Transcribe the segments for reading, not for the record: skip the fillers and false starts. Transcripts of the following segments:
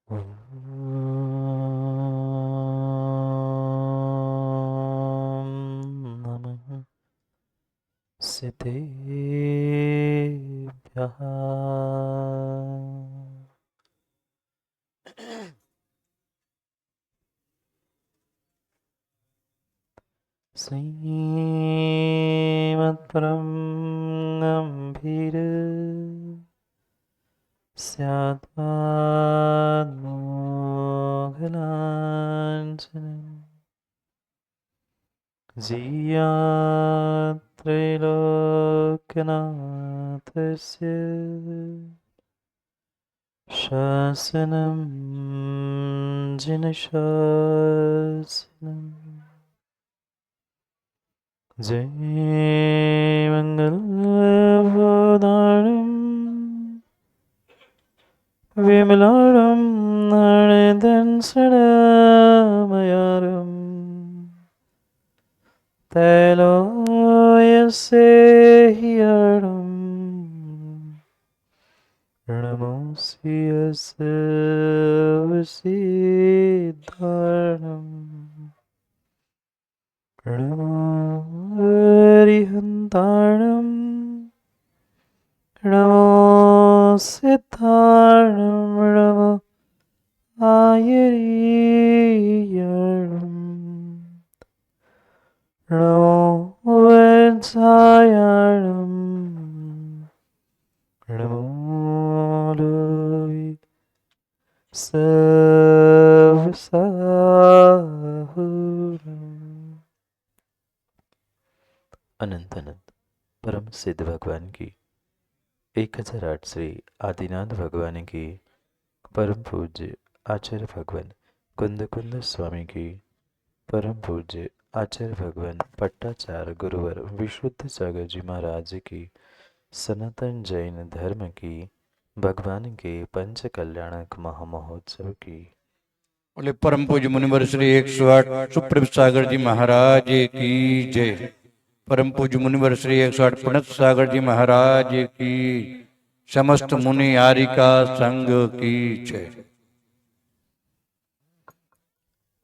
ॐ नमः सिद्धेभ्यः। श्रीमत्परं गम्भीर स्यात्मानोघलाञ्छनम् जीयात्रैलोक्यनाथस्य शासनं जिनशासनम्। जय मङ्गलवदाणम् विमलारं नयनदंसनमयारम् तैलोयसे हियणम् नमोऽसि यस्य वसीधारणम् नमो हरिहन्ताणम् नमो सिद्धारणं नमो आयर्यणम् नमो वज्रायणम् नमो लोहि सर्वसाहुरम्। अनंत अनंत परम सिद्ध भगवान की 1008 श्री आदिनाथ भगवान की परम पूज्य आचार्य भगवान कुंद कुंद स्वामी की परम पूज्य आचार्य भगवान पट्टाचार्य गुरुवर विशुद्ध सागर जी महाराज की सनातन जैन धर्म की भगवान के पंच कल्याणक महामहोत्सव की बोले परम पूज्य मुनिवर श्री 108 सुप्रभ सागर जी महाराज की जय। परम पूज्य मुनिवर श्री 108 प्रणत सागर जी महाराज की, समस्त मुनि आरिका संघ की जय।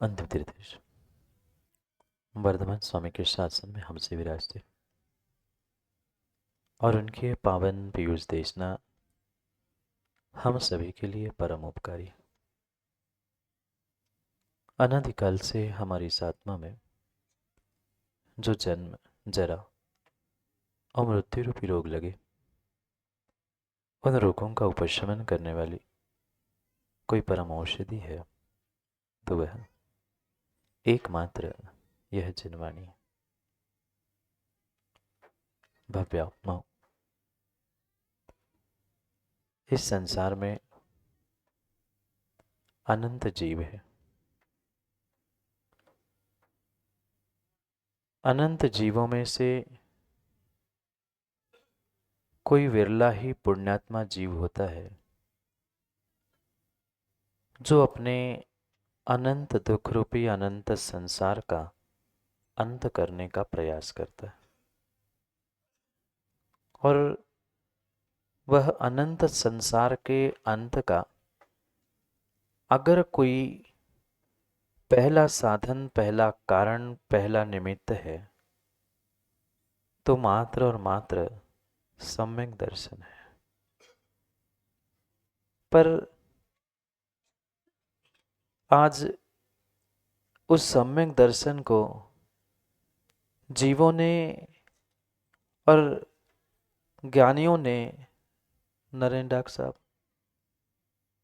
अंतिम तीर्थेश वर्धमान स्वामी के शासन में हमसे विराजते और उनके पावन पीयूष देशना हम सभी के लिए परम उपकारी। अनादिकाल से हमारी इस आत्मा में जो जन्म जरा और मृत्यु रूपी रोग लगे, उन रोगों का उपशमन करने वाली कोई परम औषधि है तो वह एकमात्र यह जिनवाणी भव्यात्मा। इस संसार में अनंत जीव है, अनंत जीवों में से कोई विरला ही पुण्यात्मा जीव होता है जो अपने अनंत दुख रूपी अनंत संसार का अंत करने का प्रयास करता है। और वह अनंत संसार के अंत का अगर कोई पहला साधन, पहला कारण, पहला निमित्त है तो मात्र और मात्र सम्यक दर्शन है। पर आज उस सम्यक दर्शन को जीवों ने और ज्ञानियों ने, नरेंद्र डॉक्टर साहब,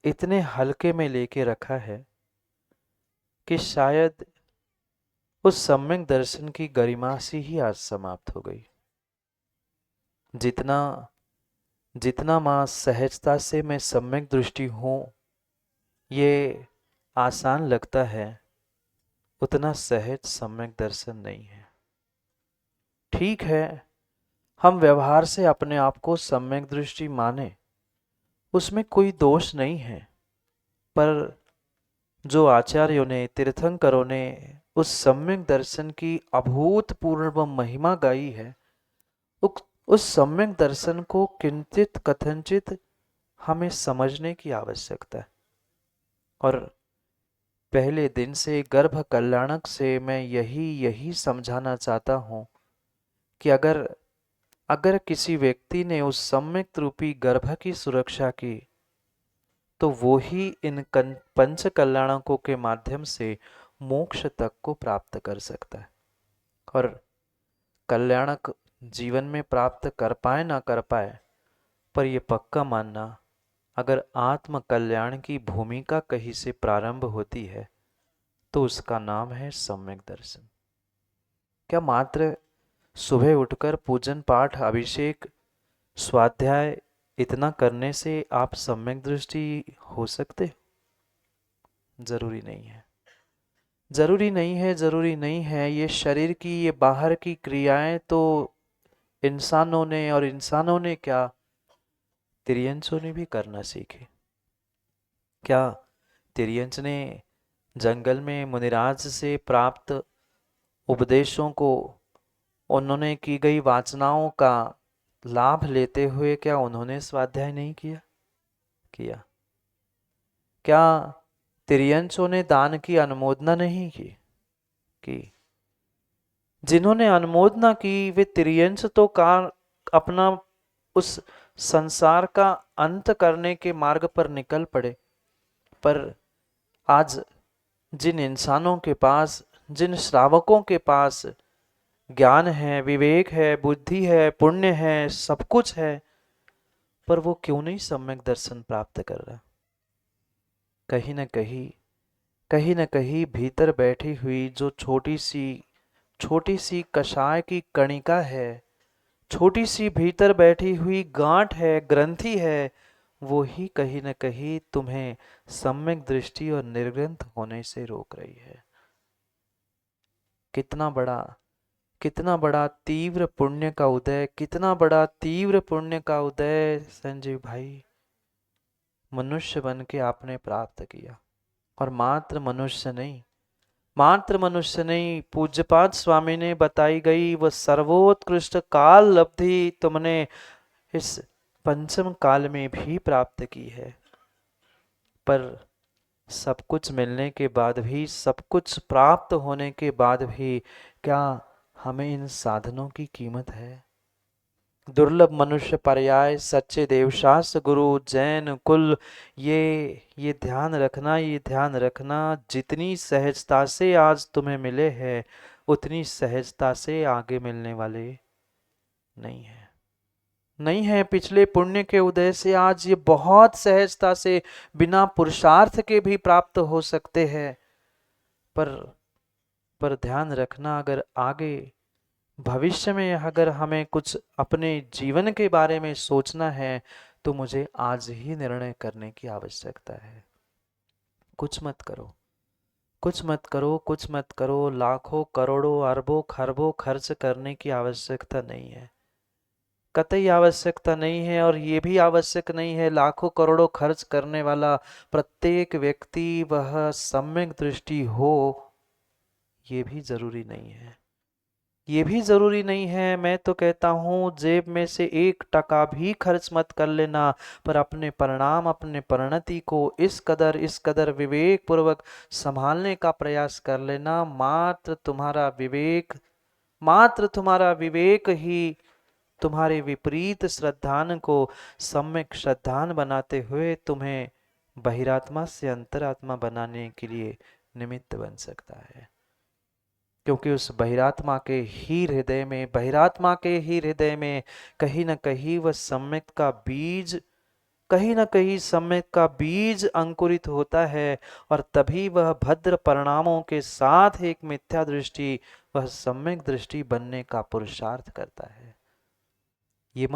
इतने हल्के में लेके रखा है कि शायद उस सम्यक दर्शन की गरिमा सी ही आज समाप्त हो गई। जितना मां सहजता से मैं सम्यक दृष्टि हूं ये आसान लगता है, उतना सहज सम्यक दर्शन नहीं है। ठीक है, हम व्यवहार से अपने आप को सम्यक दृष्टि माने, उसमें कोई दोष नहीं है। पर जो आचार्यों ने, तीर्थंकरों ने उस सम्यक दर्शन की अभूतपूर्व महिमा गाई है, उस सम्यक दर्शन को किंचित कथनचित हमें समझने की आवश्यकता है। और पहले दिन से गर्भ कल्याणक से मैं यही समझाना चाहता हूँ कि अगर अगर किसी व्यक्ति ने उस सम्यक रूपी गर्भ की सुरक्षा की तो वो ही इन पंच कल्याणकों के माध्यम से मोक्ष तक को प्राप्त कर सकता है। और कल्याणक जीवन में प्राप्त कर पाए ना कर पाए, पर ये पक्का मानना, अगर आत्म कल्याण की भूमिका कहीं से प्रारंभ होती है तो उसका नाम है सम्यक दर्शन। क्या मात्र सुबह उठकर पूजन पाठ अभिषेक स्वाध्याय इतना करने से आप सम्यक दृष्टि हो सकते? जरूरी नहीं है, जरूरी नहीं है, जरूरी नहीं है। ये शरीर की, ये बाहर की क्रियाएं तो इंसानों ने क्या, तिर्यंसों ने भी करना सीखे। क्या तिर्यंस ने जंगल में मुनिराज से प्राप्त उपदेशों को, उन्होंने की गई वाचनाओं का लाभ लेते हुए क्या उन्होंने स्वाध्याय नहीं किया? किया। क्या तिर्यंसों ने दान की अनुमोदना नहीं की? की। जिन्होंने अनुमोदना की वे तिर्यंस तो अपना उस संसार का अंत करने के मार्ग पर निकल पड़े, पर आज जिन इंसानों के पास, जिन श्रावकों के पास ज्ञान है, विवेक है, बुद्धि है, पुण्य है, सब कुछ है, पर वो क्यों नहीं सम्यक दर्शन प्राप्त कर रहा? कहीं न कहीं भीतर बैठी हुई जो छोटी सी कषाय की कणिका है, छोटी सी भीतर बैठी हुई गांठ है, ग्रंथि है, वो ही कहीं न कहीं तुम्हें सम्यक दृष्टि और निर्ग्रंथ होने से रोक रही है। कितना बड़ा तीव्र पुण्य का उदय, कितना बड़ा तीव्र पुण्य का उदय संजीव भाई मनुष्य बन के आपने प्राप्त किया। और मात्र मनुष्य नहीं, पूज्यपाद स्वामी ने बताई गई वह सर्वोत्कृष्ट काल लब्धि तुमने इस पंचम काल में भी प्राप्त की है। पर सब कुछ मिलने के बाद भी, सब कुछ प्राप्त होने के बाद भी क्या हमें इन साधनों की कीमत है? दुर्लभ मनुष्य पर्याय, सच्चे देवशास्त्र गुरु, जैन कुल, ये ध्यान रखना, ये ध्यान रखना, जितनी सहजता से आज तुम्हें मिले हैं उतनी सहजता से आगे मिलने वाले नहीं है। नहीं है। पिछले पुण्य के उदय से आज ये बहुत सहजता से बिना पुरुषार्थ के भी प्राप्त हो सकते हैं, पर ध्यान रखना, अगर आगे भविष्य में अगर हमें कुछ अपने जीवन के बारे में सोचना है तो मुझे आज ही निर्णय करने की आवश्यकता है। कुछ मत करो, कुछ मत करो, कुछ मत करो, लाखों करोड़ों अरबों खरबों खर्च करने की आवश्यकता नहीं है, कतई आवश्यकता नहीं है। और ये भी आवश्यक नहीं है लाखों करोड़ों खर्च करने वाला प्रत्येक व्यक्ति वह सम्यक दृष्टि हो, ये भी जरूरी नहीं है, ये भी जरूरी नहीं है। मैं तो कहता हूँ जेब में से 1 टका भी खर्च मत कर लेना, पर अपने परिणाम, अपने परिणति को इस कदर विवेक पूर्वक संभालने का प्रयास कर लेना। मात्र तुम्हारा विवेक ही तुम्हारे विपरीत श्रद्धान को सम्यक श्रद्धान बनाते हुए तुम्हें बहिरात्मा से अंतरात्मा बनाने के लिए निमित्त बन सकता है। क्योंकि उस बहिरात्मा के ही हृदय में कहीं न कहीं वह सम्यक का बीज, कहीं न कहीं सम्यक का बीज अंकुरित होता है, और तभी वह भद्र परिणामों के साथ एक मिथ्या दृष्टि, वह सम्यक दृष्टि बनने का पुरुषार्थ करता है। ये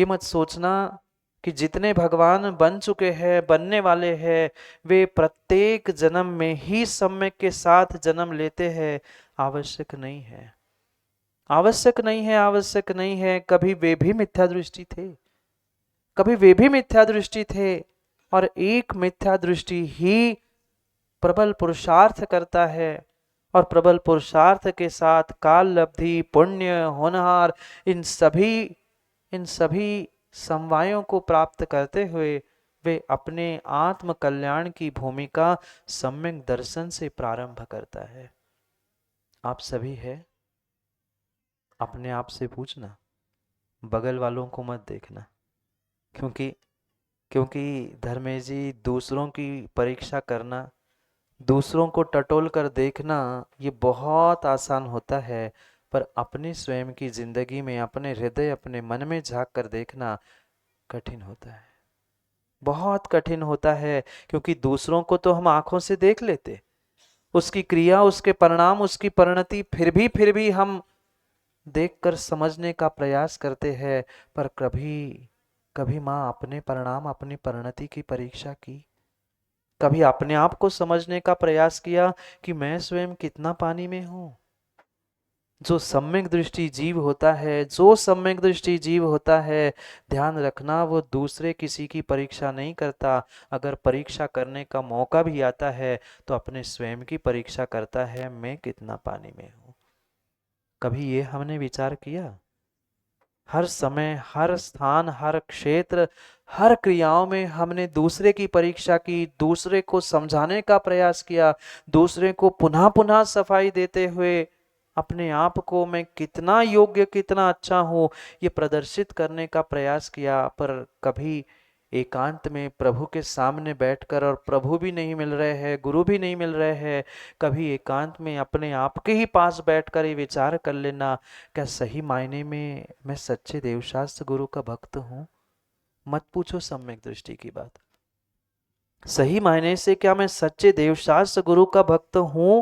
मत सोचना कि जितने भगवान बन चुके हैं, बनने वाले हैं, वे प्रत्येक जन्म में ही सम्यक के साथ जन्म लेते हैं। आवश्यक नहीं है, आवश्यक नहीं है, आवश्यक नहीं है। कभी वे भी मिथ्या दृष्टि थे, कभी वे भी मिथ्या दृष्टि थे, और एक मिथ्या दृष्टि ही प्रबल पुरुषार्थ करता है, और प्रबल पुरुषार्थ के साथ काल लब्धि, पुण्य, होनहार, इन सभी समवायों को प्राप्त करते हुए वे अपने आत्म कल्याण की भूमिका सम्यक दर्शन से प्रारंभ करता है। आप सभी है, अपने आप से पूछना, बगल वालों को मत देखना। क्योंकि क्योंकि धर्मेश जी, दूसरों की परीक्षा करना, दूसरों को टटोल कर देखना ये बहुत आसान होता है, पर अपने स्वयं की जिंदगी में, अपने हृदय, अपने मन में झांक कर देखना कठिन होता है, बहुत कठिन होता है। क्योंकि दूसरों को तो हम आंखों से देख लेते, उसकी क्रिया, उसके परिणाम, उसकी परिणति, फिर भी हम देखकर समझने का प्रयास करते हैं। पर कभी कभी माँ अपने परिणाम, अपनी परिणति की परीक्षा की? कभी अपने आप को समझने का प्रयास किया कि मैं स्वयं कितना पानी में हूं? जो सम्यक दृष्टि जीव होता है, जो सम्यक दृष्टि जीव होता है, ध्यान रखना, वो दूसरे किसी की परीक्षा नहीं करता। अगर परीक्षा करने का मौका भी आता है तो अपने स्वयं की परीक्षा करता है, मैं कितना पानी में हूं। कभी ये हमने विचार किया? हर समय, हर स्थान, हर क्षेत्र, हर क्रियाओं में हमने दूसरे की परीक्षा की, दूसरे को समझाने का प्रयास किया, दूसरे को पुनः पुनः सफाई देते हुए अपने आप को मैं कितना योग्य, कितना अच्छा हूं, ये प्रदर्शित करने का प्रयास किया। पर कभी एकांत में प्रभु के सामने बैठकर, और प्रभु भी नहीं मिल रहे हैं, गुरु भी नहीं मिल रहे हैं, कभी एकांत में अपने आप के ही पास बैठकर ये विचार कर लेना, क्या सही मायने में मैं सच्चे देवशास्त्र गुरु का भक्त हूं? मत पूछो सम्यक दृष्टि की बात। सही मायने से क्या मैं सच्चे देवशास्त्र गुरु का भक्त हूं?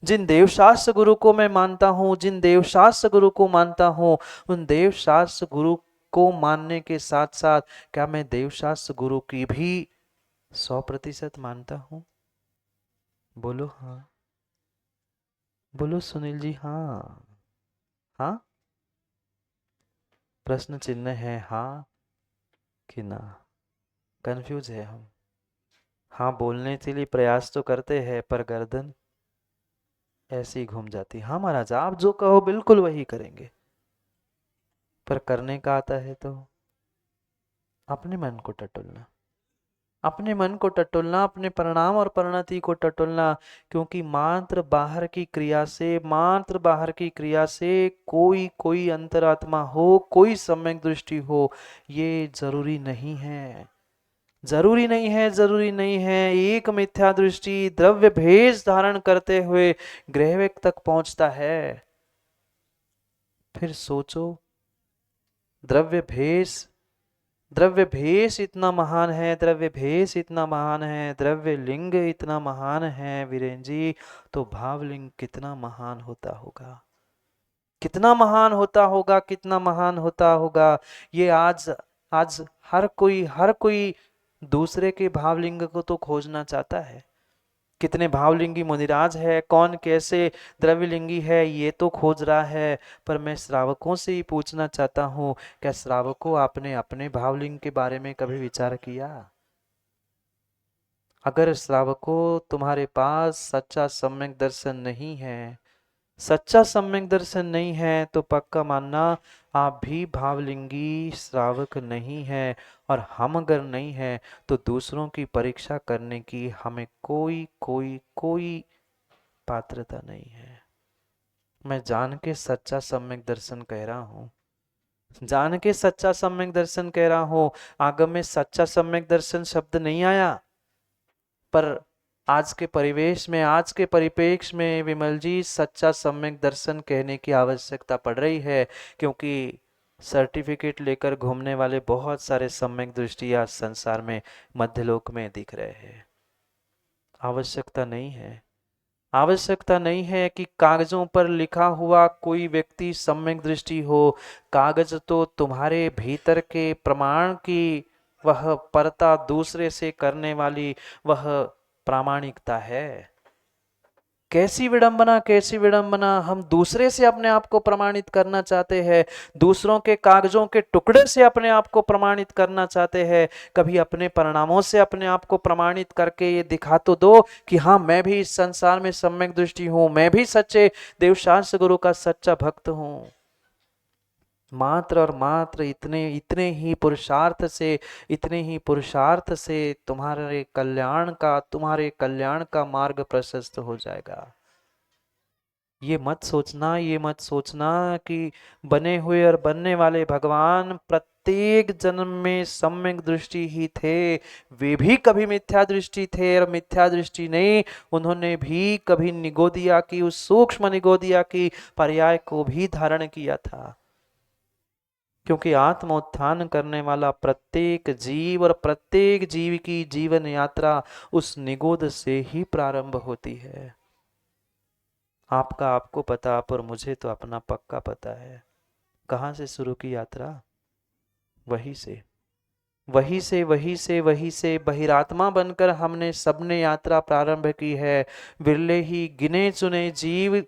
जिन देवशास्त्र गुरु को मैं मानता हूं, जिन देवशास्त्र गुरु को मानता हूं, उन देवशास्त्र गुरु को मानने के साथ साथ क्या मैं देवशास्त्र गुरु की भी 100% मानता हूं? बोलो हाँ, बोलो सुनील जी, हाँ हाँ। प्रश्न चिन्ह है हाँ कि ना, कंफ्यूज है हम। हाँ बोलने के लिए प्रयास तो करते हैं, पर गर्दन ऐसी घूम जाती। हाँ महाराज, आप जो कहो बिल्कुल वही करेंगे, पर करने का आता है तो अपने मन को टटोलना, अपने मन को टटोलना, अपने परिणाम और परिणति को टटोलना। क्योंकि मात्र बाहर की क्रिया से, मात्र बाहर की क्रिया से कोई कोई अंतरात्मा हो, कोई सम्यक दृष्टि हो, ये जरूरी नहीं है, जरूरी नहीं है, जरूरी नहीं है। एक मिथ्या दृष्टि द्रव्य भेष धारण करते हुए ग्रहवेग तक पहुंचता है। फिर सोचो, द्रव्य भेष, द्रव्य भेष इतना महान है, द्रव्य भेष इतना महान है, द्रव्य लिंग इतना महान है वीरेन जी, तो भावलिंग कितना महान होता होगा, कितना महान होता होगा, कितना महान होता होगा। ये आज आज हर कोई दूसरे के भावलिंग को तो खोजना चाहता है। कितने भावलिंगी मुनिराज है, कौन कैसे द्रव्यलिंगी है, ये तो खोज रहा है। पर मैं श्रावकों से ही पूछना चाहता हूँ, क्या श्रावकों आपने अपने भावलिंग के बारे में कभी विचार किया? अगर श्रावकों तुम्हारे पास सच्चा सम्यक दर्शन नहीं है, सच्चा सम्यक दर्शन नहीं है, तो पक्का मानना आप भी भावलिंगी श्रावक नहीं है। और हम अगर नहीं है तो दूसरों की परीक्षा करने की हमें कोई कोई कोई पात्रता नहीं है। मैं जान के सच्चा सम्यक दर्शन कह रहा हूँ, जान के सच्चा सम्यक दर्शन कह रहा हूँ। आगम में सच्चा सम्यक दर्शन शब्द नहीं आया, पर आज के परिवेश में, आज के परिप्रेक्ष्य में विमल जी, सच्चा सम्यक दर्शन कहने की आवश्यकता पड़ रही है। क्योंकि सर्टिफिकेट लेकर घूमने वाले बहुत सारे सम्यक दृष्टि आज संसार में, मध्यलोक में दिख रहे हैं। आवश्यकता नहीं है, आवश्यकता नहीं है कि कागजों पर लिखा हुआ कोई व्यक्ति सम्यक दृष्टि हो। कागज तो तुम्हारे भीतर के प्रमाण की वह परता दूसरे से करने वाली वह प्रामाणिकता है। कैसी विडंबना, कैसी विडंबना, हम दूसरे से अपने आप को प्रमाणित करना चाहते हैं, दूसरों के कागजों के टुकड़े से अपने आप को प्रमाणित करना चाहते हैं। कभी अपने परिणामों से अपने आप को प्रमाणित करके ये दिखा तो दो कि हाँ मैं भी इस संसार में सम्यक दृष्टि हूं, मैं भी सच्चे देवशास्त्र गुरु का सच्चा भक्त हूं। मात्र और मात्र इतने इतने ही पुरुषार्थ से तुम्हारे कल्याण का मार्ग प्रशस्त हो जाएगा। ये मत सोचना कि बने हुए और बनने वाले भगवान प्रत्येक जन्म में सम्यक दृष्टि ही थे। वे भी कभी मिथ्या दृष्टि थे, और मिथ्या दृष्टि नहीं, उन्होंने भी कभी निगोदिया की, उस सूक्ष्म निगोदिया की पर्याय को भी धारण किया था। क्योंकि आत्मोत्थान करने वाला प्रत्येक जीव और प्रत्येक जीव की जीवन यात्रा उस निगोद से ही प्रारंभ होती है। आपका आपको पता, पर मुझे तो अपना पक्का पता है। कहाँ से शुरू की यात्रा? वही से वही से बहिरात्मा बनकर हमने सबने यात्रा प्रारंभ की है। विरले ही गिने चुने जीव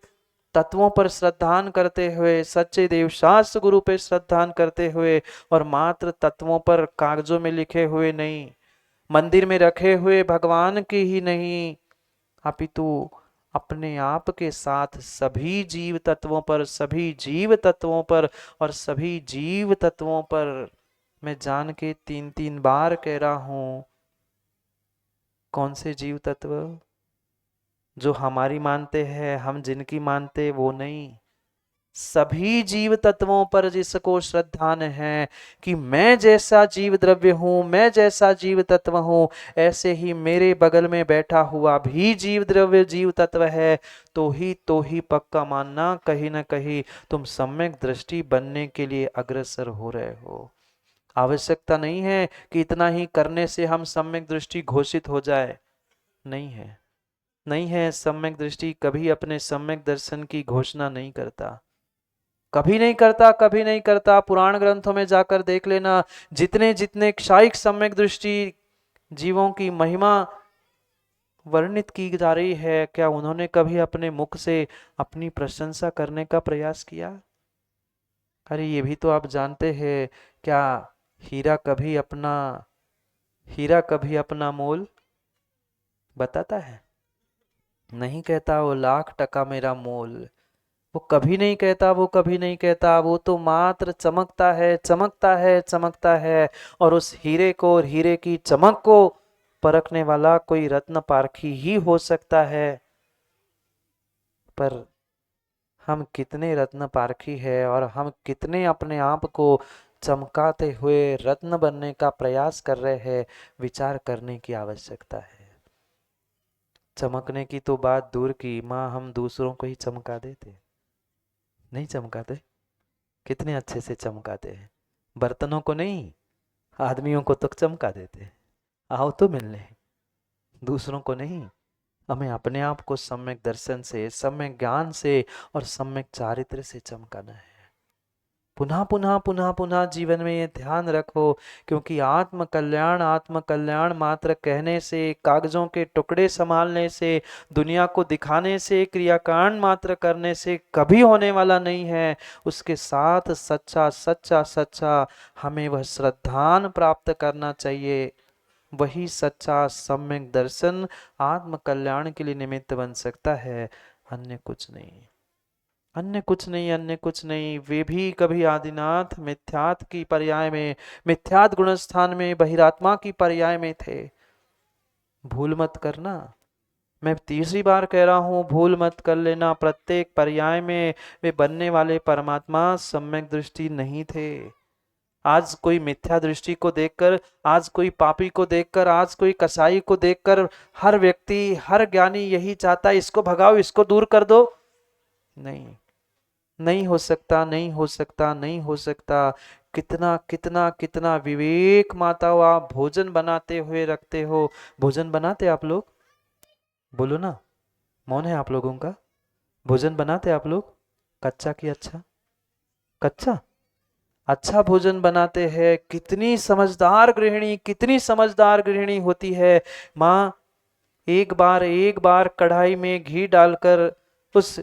तत्वों पर श्रद्धान करते हुए, सच्चे देवशास्त्र गुरु पे श्रद्धान करते हुए, और मात्र तत्वों पर कागजों में लिखे हुए नहीं, मंदिर में रखे हुए भगवान की ही नहीं, अपितु अपने आप के साथ सभी जीव तत्वों पर और सभी जीव तत्वों पर मैं जान के 3-3 बार कह रहा हूं, कौन से जीव तत्व? जो हमारी मानते हैं, हम जिनकी मानते वो नहीं। सभी जीव तत्वों पर जिसको श्रद्धान है कि मैं जैसा जीव द्रव्य हूं, मैं जैसा जीव तत्व हूं, ऐसे ही मेरे बगल में बैठा हुआ भी जीव द्रव्य जीव तत्व है, तो ही पक्का मानना कहीं ना कहीं तुम सम्यक दृष्टि बनने के लिए अग्रसर हो रहे हो। आवश्यकता नहीं है कि इतना ही करने से हम सम्यक दृष्टि घोषित हो जाए। नहीं है, नहीं है। सम्यक दृष्टि कभी अपने सम्यक दर्शन की घोषणा नहीं करता, कभी नहीं करता, कभी नहीं करता। पुराण ग्रंथों में जाकर देख लेना, जितने जितने क्षायिक सम्यक दृष्टि जीवों की महिमा वर्णित की जा रही है, क्या उन्होंने कभी अपने मुख से अपनी प्रशंसा करने का प्रयास किया? अरे ये भी तो आप जानते हैं, क्या हीरा कभी अपना हीरा कभी अपना मोल बताता है? नहीं कहता। वो 1,00,000 टका मेरा मोल, वो कभी नहीं कहता, वो कभी नहीं कहता। वो तो मात्र चमकता है, चमकता है, चमकता है। और उस हीरे को और हीरे की चमक को परखने वाला कोई रत्न पारखी ही हो सकता है। पर हम कितने रत्न पारखी है, और हम कितने अपने आप को चमकाते हुए रत्न बनने का प्रयास कर रहे हैं, विचार करने की आवश्यकता है। चमकने की तो बात दूर की, माँ हम दूसरों को ही चमका देते, नहीं चमकाते? कितने अच्छे से चमकाते हैं, बर्तनों को नहीं, आदमियों को तो चमका देते हैं। आओ तो मिलने, दूसरों को नहीं। हमें अपने आप को सम्यक दर्शन से, सम्यक ज्ञान से और सम्यक चारित्र से चमकाना है। पुनः पुनः पुनः पुनः जीवन में ये ध्यान रखो, क्योंकि आत्म कल्याण मात्र कहने से, कागजों के टुकड़े संभालने से, दुनिया को दिखाने से, क्रियाकांड मात्र करने से कभी होने वाला नहीं है। उसके साथ सच्चा सच्चा सच्चा हमें वह श्रद्धान प्राप्त करना चाहिए। वही सच्चा सम्यक दर्शन आत्म कल्याण के लिए निमित्त बन सकता है, अन्य कुछ नहीं, अन्य कुछ नहीं, अन्य कुछ नहीं। वे भी कभी आदिनाथ मिथ्यात की पर्याय में, मिथ्यात गुणस्थान में बहिरात्मा की पर्याय में थे। भूल मत करना, मैं तीसरी बार कह रहा हूं, भूल मत कर लेना। प्रत्येक पर्याय में वे बनने वाले परमात्मा सम्यक दृष्टि नहीं थे। आज कोई मिथ्या दृष्टि को देखकर, आज कोई पापी को देखकर, आज कोई कसाई को देखकर हर व्यक्ति, हर ज्ञानी यही चाहता है, इसको भगाओ, इसको दूर कर दो। नहीं, नहीं हो सकता, नहीं हो सकता, नहीं हो सकता। कितना कितना कितना विवेक माता हो आप, भोजन बनाते हुए रखते हो। भोजन बनाते आप लोग? बोलो ना, मौन है आप लोगों का। भोजन बनाते आप लोग? कच्चा कि अच्छा? कच्चा। अच्छा भोजन बनाते हैं। कितनी समझदार गृहिणी, कितनी समझदार गृहिणी होती है माँ। एक बार कढ़ाई में घी डालकर, उस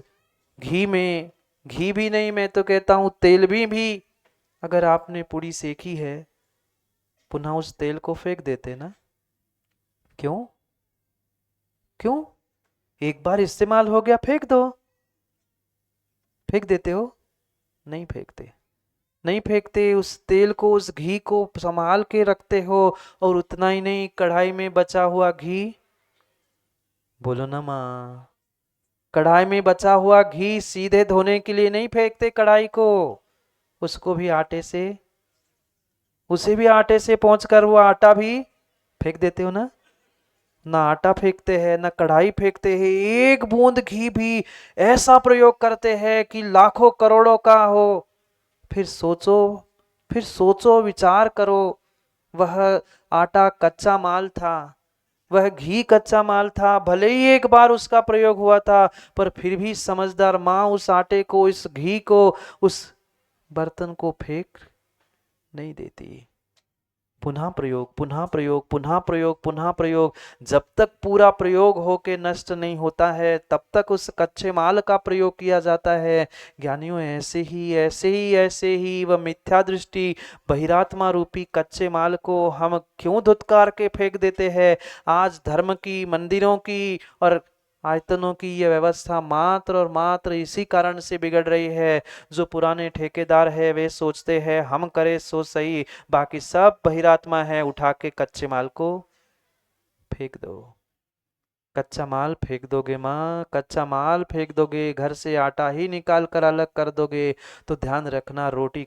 घी में, घी भी नहीं, मैं तो कहता हूं तेल भी अगर आपने पूरी सेकी है, पुनः उस तेल को फेंक देते ना? क्यों? क्यों? एक बार इस्तेमाल हो गया, फेंक दो। फेंक देते हो? नहीं फेंकते, नहीं फेंकते, उस तेल को, उस घी को संभाल के रखते हो। और उतना ही नहीं, कढ़ाई में बचा हुआ घी, बोलो ना माँ, कढ़ाई में बचा हुआ घी सीधे धोने के लिए नहीं फेंकते कढ़ाई को, उसको भी आटे से, उसे भी आटे से पोंछ कर वो आटा भी फेंक देते हो ना। ना आटा फेंकते हैं, ना कढ़ाई फेंकते हैं, एक बूंद घी भी ऐसा प्रयोग करते हैं कि लाखों करोड़ों का हो। फिर सोचो, फिर सोचो, विचार करो, वह आटा कच्चा माल था, वह घी कच्चा माल था, भले ही एक बार उसका प्रयोग हुआ था, पर फिर भी समझदार माँ उस आटे को, इस घी को, उस बर्तन को फेंक नहीं देती। पुनः प्रयोग, पुनः प्रयोग, पुनः प्रयोग, पुनः प्रयोग। जब तक पूरा प्रयोग होके नष्ट नहीं होता है, तब तक उस कच्चे माल का प्रयोग किया जाता है। ज्ञानियों, ऐसे ही ऐसे ही ऐसे ही वह मिथ्या दृष्टि, बहिरात्मा रूपी कच्चे माल को हम क्यों धुतकार के फेंक देते हैं। आज धर्म की, मंदिरों की और आयतनों की यह व्यवस्था मात्र और मात्र इसी कारण से बिगड़ रही है। जो पुराने ठेकेदार है वे सोचते हैं हम करें सो सही, बाकी सब बहिरात्मा है, उठा के कच्चे माल को फेंक दो। कच्चा माल फेंक दोगे माँ, कच्चा माल फेंक दोगे, घर से आटा ही निकाल कर अलग कर दोगे, तो ध्यान रखना, रोटी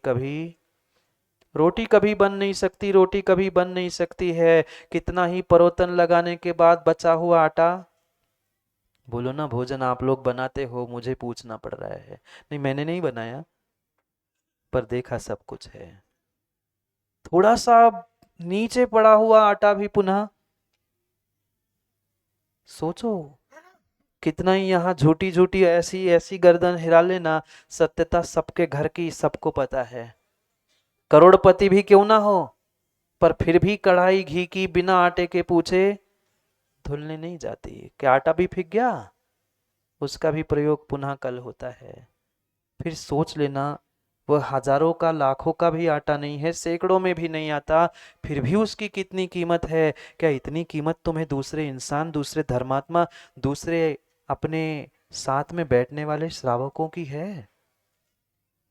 कभी बन नहीं सकती, रोटी कभी बन नहीं सकती है। कितना ही परोतन लगाने के बाद बचा हुआ आटा, बोलो ना, भोजन आप लोग बनाते हो, मुझे पूछना पड़ रहा है। नहीं, मैंने नहीं बनाया, पर देखा सब कुछ है। थोड़ा सा नीचे पड़ा हुआ आटा भी पुनः सोचो, कितना ही यहाँ झूठी झूठी ऐसी ऐसी गर्दन हिला लेना, सत्यता सबके घर की सबको पता है। करोड़पति भी क्यों ना हो, पर फिर भी कढ़ाई घी की बिना आटे के पूछे धुलने नहीं जाती। क्या आटा भी फीक गया, उसका भी प्रयोग पुनः कल होता है। फिर सोच लेना, वह हजारों का, लाखों का भी आटा नहीं है, सैकड़ों में भी नहीं आता, फिर भी उसकी कितनी कीमत है। क्या इतनी कीमत तुम्हें दूसरे इंसान, दूसरे धर्मात्मा, दूसरे अपने साथ में बैठने वाले श्रावकों की है?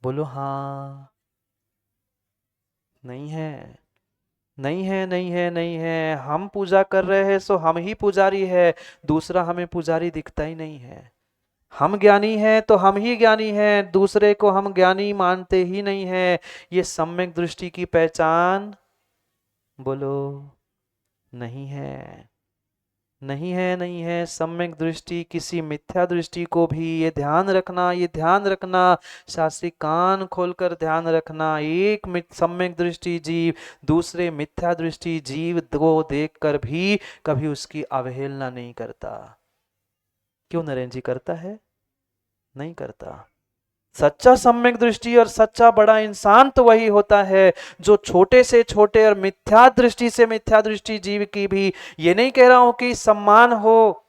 बोलो हाँ। नहीं है, नहीं है, नहीं है, नहीं है। हम पूजा कर रहे हैं सो हम ही पुजारी है, दूसरा हमें पुजारी दिखता ही नहीं है। हम ज्ञानी हैं तो हम ही ज्ञानी हैं, दूसरे को हम ज्ञानी मानते ही नहीं है। ये सम्यक दृष्टि की पहचान, बोलो, नहीं है, नहीं है, नहीं है। सम्यक दृष्टि किसी मिथ्या दृष्टि को भी, ये ध्यान रखना, ये ध्यान रखना, शास्त्री कान खोलकर ध्यान रखना। एक सम्यक दृष्टि जीव दूसरे मिथ्या दृष्टि जीव को देखकर भी कभी उसकी अवहेलना नहीं करता। क्यों नरेंद्र जी, करता है? नहीं करता। सच्चा सम्यक दृष्टि और सच्चा बड़ा इंसान तो वही होता है जो छोटे से छोटे और मिथ्या दृष्टि से मिथ्या दृष्टि जीव की भी, ये नहीं कह रहा हूं कि सम्मान हो,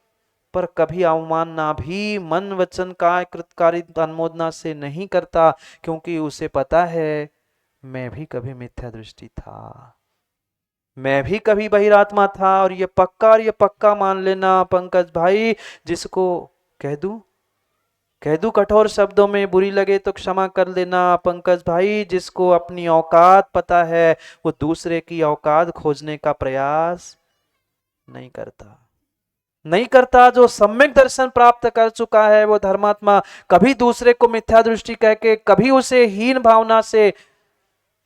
पर कभी अवमानना भी मन वचन काय कृतकारी अनुमोदना से नहीं करता, क्योंकि उसे पता है मैं भी कभी मिथ्या दृष्टि था, मैं भी कभी बहिरात्मा था। और ये पक्का मान लेना पंकज भाई, जिसको कह दूं कठोर शब्दों में, बुरी लगे तो क्षमा कर लेना पंकज भाई, जिसको अपनी औकात पता है वो दूसरे की औकात खोजने का प्रयास नहीं करता, नहीं करता। जो सम्यक दर्शन प्राप्त कर चुका है वो धर्मात्मा कभी दूसरे को मिथ्या दृष्टि कह के, कभी उसे हीन भावना से,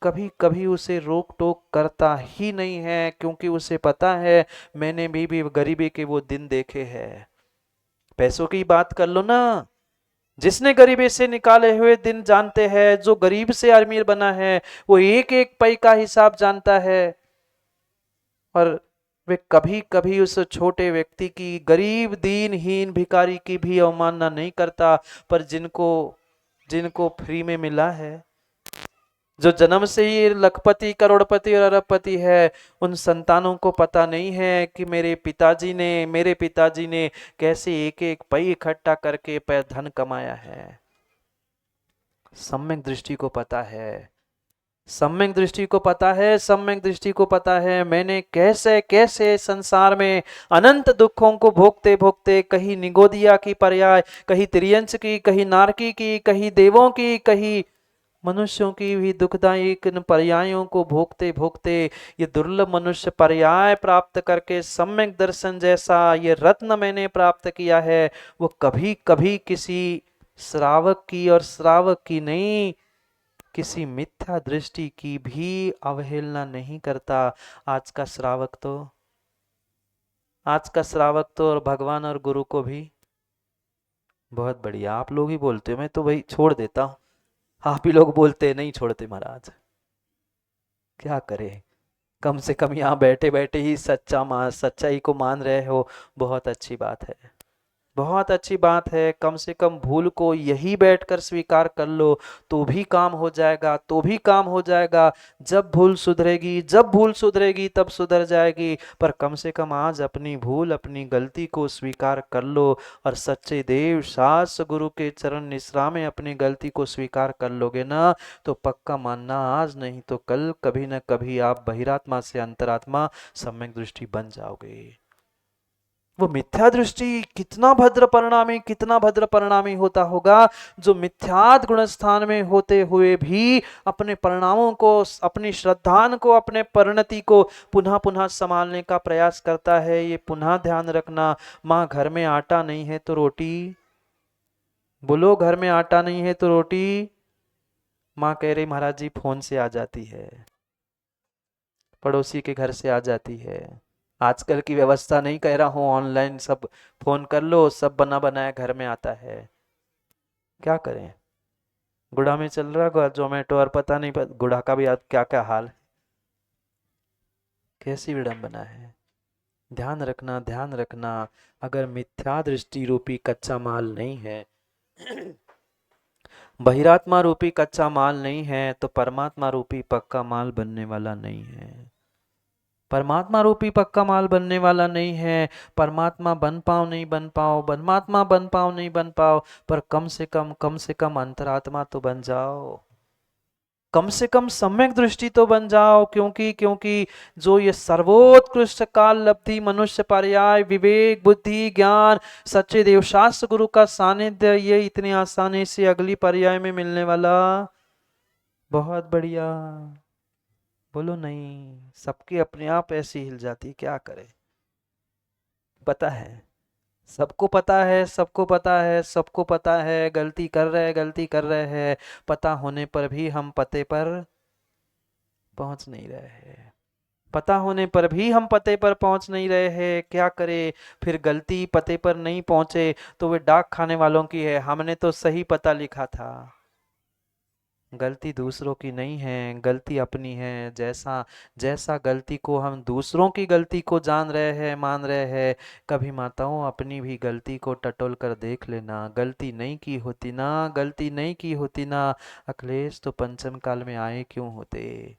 कभी कभी उसे रोक टोक करता ही नहीं है, क्योंकि उसे पता है मैंने भी गरीबी के वो दिन देखे हैं। पैसों की बात कर लो ना, जिसने गरीबी से निकाले हुए दिन जानते हैं, जो गरीब से अमीर बना है वो एक एक पै का हिसाब जानता है। और वे कभी कभी उस छोटे व्यक्ति की, गरीब दीनहीन भिखारी की भी अवमानना नहीं करता। पर जिनको जिनको फ्री में मिला है, जो जन्म से ही लखपति, करोड़पति और अरबपति है, उन संतानों को पता नहीं है कि मेरे पिताजी ने कैसे एक एक पै इकट्ठा करके धन कमाया है। सम्यक दृष्टि को पता है, सम्यक दृष्टि को पता है, सम्यक दृष्टि को पता है मैंने कैसे कैसे संसार में अनंत दुखों को भोगते भोगते, कहीं निगोदिया की पर्याय, कहीं त्रियंच की, कहीं नारकी की, कहीं देवों की, कहीं मनुष्यों की भी दुखदायी इन पर्यायों को भोगते भोगते ये दुर्लभ मनुष्य पर्याय प्राप्त करके सम्यक दर्शन जैसा ये रत्न मैंने प्राप्त किया है, वो कभी कभी किसी श्रावक की और श्रावक की नहीं, किसी मिथ्या दृष्टि की भी अवहेलना नहीं करता। आज का श्रावक तो आज का श्रावक तो और भगवान और गुरु को भी बहुत बढ़िया। आप लोग ही बोलते हो, मैं तो भाई छोड़ देता हूँ। आप ही लोग बोलते नहीं छोड़ते महाराज, क्या करें। कम से कम यहाँ बैठे बैठे ही सच्चाई को मान रहे हो, बहुत अच्छी बात है, बहुत अच्छी बात है। कम से कम भूल को यही बैठकर स्वीकार कर लो तो भी काम हो जाएगा, तो भी काम हो जाएगा। जब भूल सुधरेगी तब सुधर जाएगी, पर कम से कम आज अपनी भूल अपनी गलती को स्वीकार कर लो और सच्चे देव शास्त्र गुरु के चरण निश्रा में अपनी गलती को स्वीकार कर लोगे ना, तो पक्का मानना आज नहीं तो कल कभी न कभी आप बहिरात्मा से अंतरात्मा सम्यक दृष्टि बन जाओगे। वो मिथ्या दृष्टि कितना भद्र परिणामी होता होगा, जो मिथ्यात गुण स्थान में होते हुए भी अपने परिणामों को, अपनी श्रद्धान को, अपने परिणति को पुनः पुनः संभालने का प्रयास करता है। ये पुनः ध्यान रखना। माँ घर में आटा नहीं है तो रोटी, बोलो घर में आटा नहीं है तो रोटी। माँ कह रही महाराज जी फोन से आ जाती है, पड़ोसी के घर से आ जाती है। आजकल की व्यवस्था नहीं कह रहा हूँ, ऑनलाइन सब फोन कर लो, सब बना बनाया घर में आता है। क्या करें, गुड़ा में चल रहा है जोमेटो और पता नहीं गुड़ा का भी क्या क्या हाल है, कैसी विडंबना है। ध्यान रखना, ध्यान रखना। अगर मिथ्या दृष्टि रूपी कच्चा माल नहीं है, बहिरात्मा रूपी कच्चा माल नहीं है, तो परमात्मा रूपी पक्का माल बनने वाला नहीं है। परमात्मा रूपी पक्का माल बनने वाला नहीं है। परमात्मा बन पाओ नहीं बन पाओ, परमात्मा बन पाओ नहीं बन पाओ, पर कम से कम अंतरात्मा तो बन जाओ, कम से कम सम्यक दृष्टि तो बन जाओ। क्योंकि जो ये सर्वोत्कृष्ट काल लब्धि मनुष्य पर्याय विवेक बुद्धि ज्ञान सच्चे देव शास्त्र गुरु का सानिध्य, ये इतनी आसानी से अगली पर्याय में मिलने वाला, बहुत बढ़िया। बोलो नहीं, सबकी अपने आप ऐसी हिल जाती, क्या करे। पता है, सबको पता है, सबको पता है, सबको पता है, गलती कर रहे हैं, पता होने पर भी हम पते पर पहुंच नहीं रहे हैं, पता होने पर भी हम पते पर पहुंच नहीं रहे हैं। क्या करें, फिर गलती पते पर नहीं पहुंचे तो वे डाक खाने वालों की है, हमने तो सही पता लिखा था। गलती दूसरों की नहीं है, गलती अपनी है। जैसा जैसा गलती को हम दूसरों की गलती को जान रहे हैं, मान रहे हैं, कभी माताओं अपनी भी गलती को टटोल कर देख लेना। गलती नहीं की होती ना, गलती नहीं की होती ना, अखिलेश तो पंचम काल में आए क्यों होते।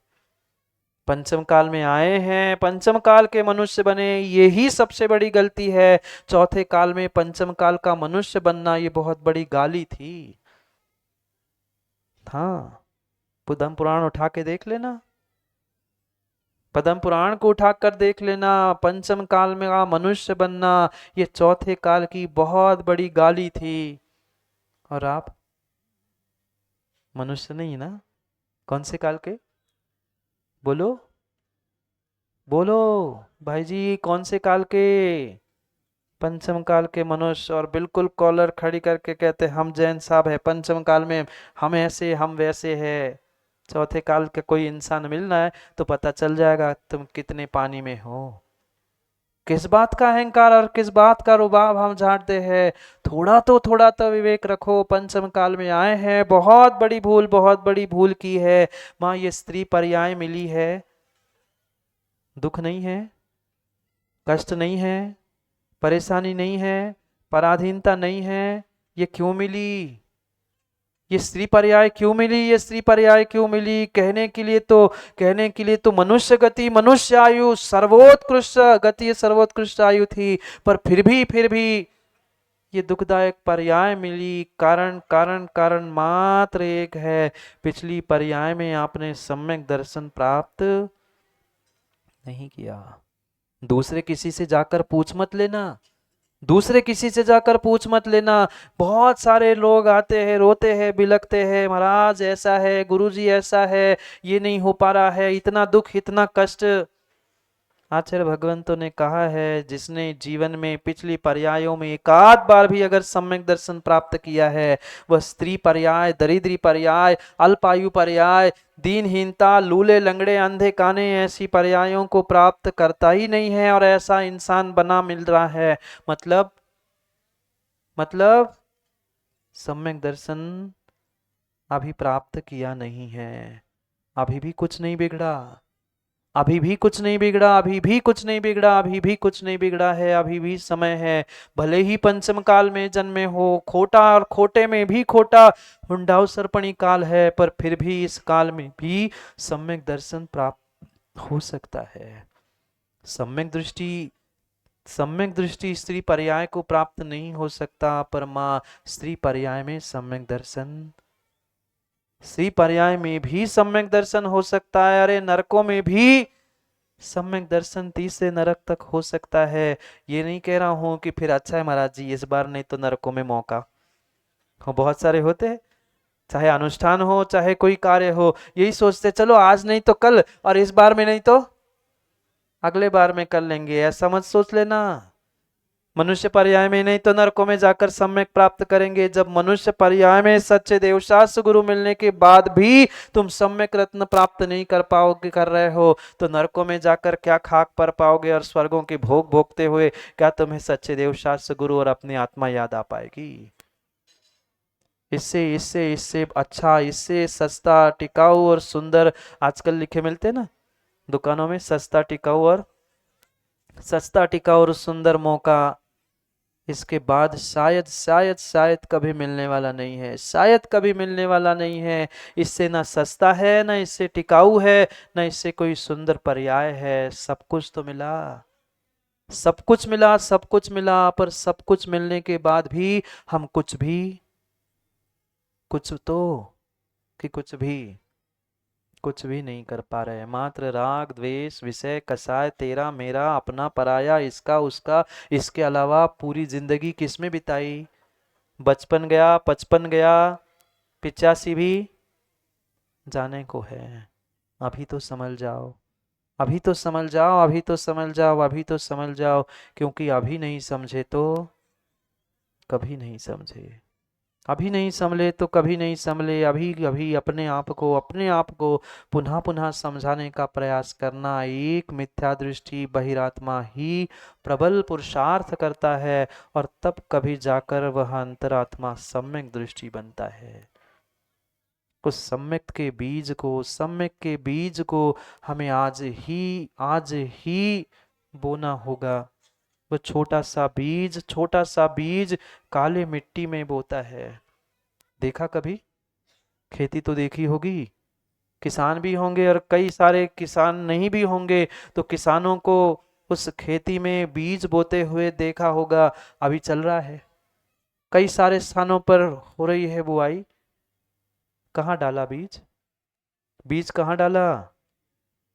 पंचम काल में आए हैं, पंचम काल के मनुष्य बने, यही सबसे बड़ी गलती है। चौथे काल में पंचम काल का मनुष्य बनना ये बहुत बड़ी गाली थी। हाँ, पद्म पुराण उठा के देख लेना, पद्म पुराण को उठाकर देख लेना। पंचम काल में का मनुष्य बनना ये चौथे काल की बहुत बड़ी गाली थी। और आप मनुष्य नहीं ना, कौन से काल के, बोलो बोलो भाई जी, कौन से काल के। पंचम काल के मनुष्य। और बिल्कुल कॉलर खड़ी करके कहते हम जैन साहब है पंचम काल में, हम ऐसे हम वैसे है। चौथे काल का कोई इंसान मिलना है तो पता चल जाएगा तुम कितने पानी में हो। किस बात का अहंकार और किस बात का रुबाब हम झाड़ते हैं। थोड़ा तो विवेक रखो। पंचम काल में आए हैं, बहुत बड़ी भूल की है। माँ ये स्त्री पर्याय मिली है, दुख नहीं है, कष्ट नहीं है, परेशानी नहीं है, पराधीनता नहीं है, ये क्यों मिली, ये स्त्री पर्याय क्यों मिली, ये स्त्री पर्याय क्यों मिली। कहने के लिए तो मनुष्य गति, मनुष्य आयु सर्वोत्कृष्ट गति, सर्वोत्कृष्ट आयु थी, पर फिर भी ये दुखदायक पर्याय मिली। कारण मात्र एक है, पिछली पर्याय में आपने सम्यक दर्शन प्राप्त नहीं किया। दूसरे किसी से जाकर पूछ मत लेना, दूसरे किसी से जाकर पूछ मत लेना। बहुत सारे लोग आते हैं, रोते हैं, बिलखते हैं, महाराज ऐसा है, गुरुजी ऐसा है, ये नहीं हो पा रहा है, इतना दुख, इतना कष्ट। आचार्य भगवंतों ने कहा है, जिसने जीवन में पिछली पर्यायों में एक आध बार भी अगर सम्यक दर्शन प्राप्त किया है, वह स्त्री पर्याय, दरिद्री पर्याय, अल्पायु पर्याय, दीनहीनता, लूले लंगड़े, अंधे काने, ऐसी पर्यायों को प्राप्त करता ही नहीं है। और ऐसा इंसान बना मिल रहा है। मतलब सम्यक दर्शन अभी प्राप्त किया नहीं है। अभी भी कुछ नहीं बिगड़ा, अभी भी कुछ नहीं बिगड़ा, अभी भी कुछ नहीं बिगड़ा, अभी भी कुछ नहीं बिगड़ा है, अभी भी समय है। भले ही पंचम काल में जन्मे हो, खोटा और खोटे में भी खोटा हुंडाऊ सर्पणी काल है, पर फिर भी इस काल में भी सम्यक दर्शन प्राप्त हो सकता है। सम्यक दृष्टि, सम्यक दृष्टि स्त्री पर्याय को प्राप्त नहीं हो सकता, पर माँ स्त्री पर्याय में सम्यक दर्शन, स्त्री पर्याय में भी सम्यक दर्शन हो सकता है। अरे नरकों में भी सम्यक दर्शन, तीसरे नरक तक हो सकता है। ये नहीं कह रहा हूं कि फिर अच्छा है महाराज जी इस बार नहीं तो नरकों में मौका हो, बहुत सारे होते हैं, चाहे अनुष्ठान हो चाहे कोई कार्य हो, यही सोचते चलो आज नहीं तो कल, और इस बार में नहीं तो अगले बार में कर लेंगे। ऐसा मत सोच लेना। मनुष्य पर्याय में नहीं तो नरकों में जाकर सम्यक प्राप्त करेंगे। जब मनुष्य पर्याय में सच्चे देवशास्त्र गुरु मिलने के बाद भी तुम सम्यक रत्न प्राप्त नहीं कर पाओगे, कर रहे हो, तो नरकों में जाकर क्या खाक पर पाओगे, और स्वर्गों के भोग भोगते हुए क्या तुम्हें सच्चे देवशास्त्र गुरु और अपनी आत्मा याद आ पाएगी? इससे इससे इससे अच्छा, इससे सस्ता, टिकाऊ और सुंदर आजकल लिखे मिलते ना दुकानों में, सस्ता टिकाऊ और सुंदर मौका इसके बाद शायद शायद शायद कभी मिलने वाला नहीं है, शायद कभी मिलने वाला नहीं है। इससे ना सस्ता है, ना इससे टिकाऊ है, ना इससे कोई सुंदर पर्याय है। सब कुछ तो मिला, सब कुछ मिला, सब कुछ मिला, पर सब कुछ मिलने के बाद भी हम कुछ तो कि कुछ भी नहीं कर पा रहे। मात्र राग द्वेष, विषय कसाय, तेरा मेरा, अपना पराया, इसका उसका, इसके अलावा पूरी जिंदगी किसमें बिताई? बचपन गया, 55 गया, 85 भी जाने को है। अभी तो समझ जाओ, अभी तो समझ जाओ, अभी तो समझ जाओ, अभी तो समझ जाओ, क्योंकि अभी नहीं समझे तो कभी नहीं समझे, अभी नहीं संभले तो कभी नहीं संभले। अभी अभी अपने आप को पुनः पुनः समझाने का प्रयास करना। एक मिथ्या दृष्टि बहिरात्मा ही प्रबल पुरुषार्थ करता है, और तब कभी जाकर वह अंतरात्मा सम्यक दृष्टि बनता है। उस सम्यक के बीज को हमें आज ही बोना होगा। वो छोटा सा बीज काले मिट्टी में बोता है। देखा कभी? खेती तो देखी होगी, किसान भी होंगे और कई सारे किसान नहीं भी होंगे, तो किसानों को उस खेती में बीज बोते हुए देखा होगा। अभी चल रहा है, कई सारे स्थानों पर हो रही है बुआई। कहाँ डाला बीज? बीज कहाँ डाला?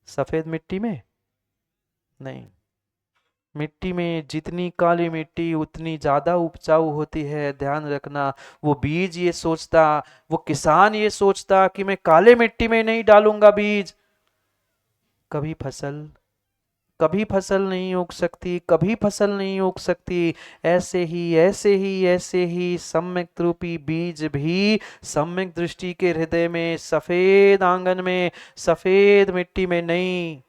सफेद मिट्टी में नहीं, मिट्टी में जितनी काली मिट्टी उतनी ज्यादा उपजाऊ होती है। ध्यान रखना। वो बीज ये सोचता, वो किसान ये सोचता कि मैं काले मिट्टी में नहीं डालूंगा बीज, कभी फसल कभी फसल नहीं उग सकती, कभी फसल नहीं उग सकती। ऐसे ही सम्यक रूपी बीज भी सम्यक दृष्टि के हृदय में, सफेद आंगन में, सफेद मिट्टी में नहीं।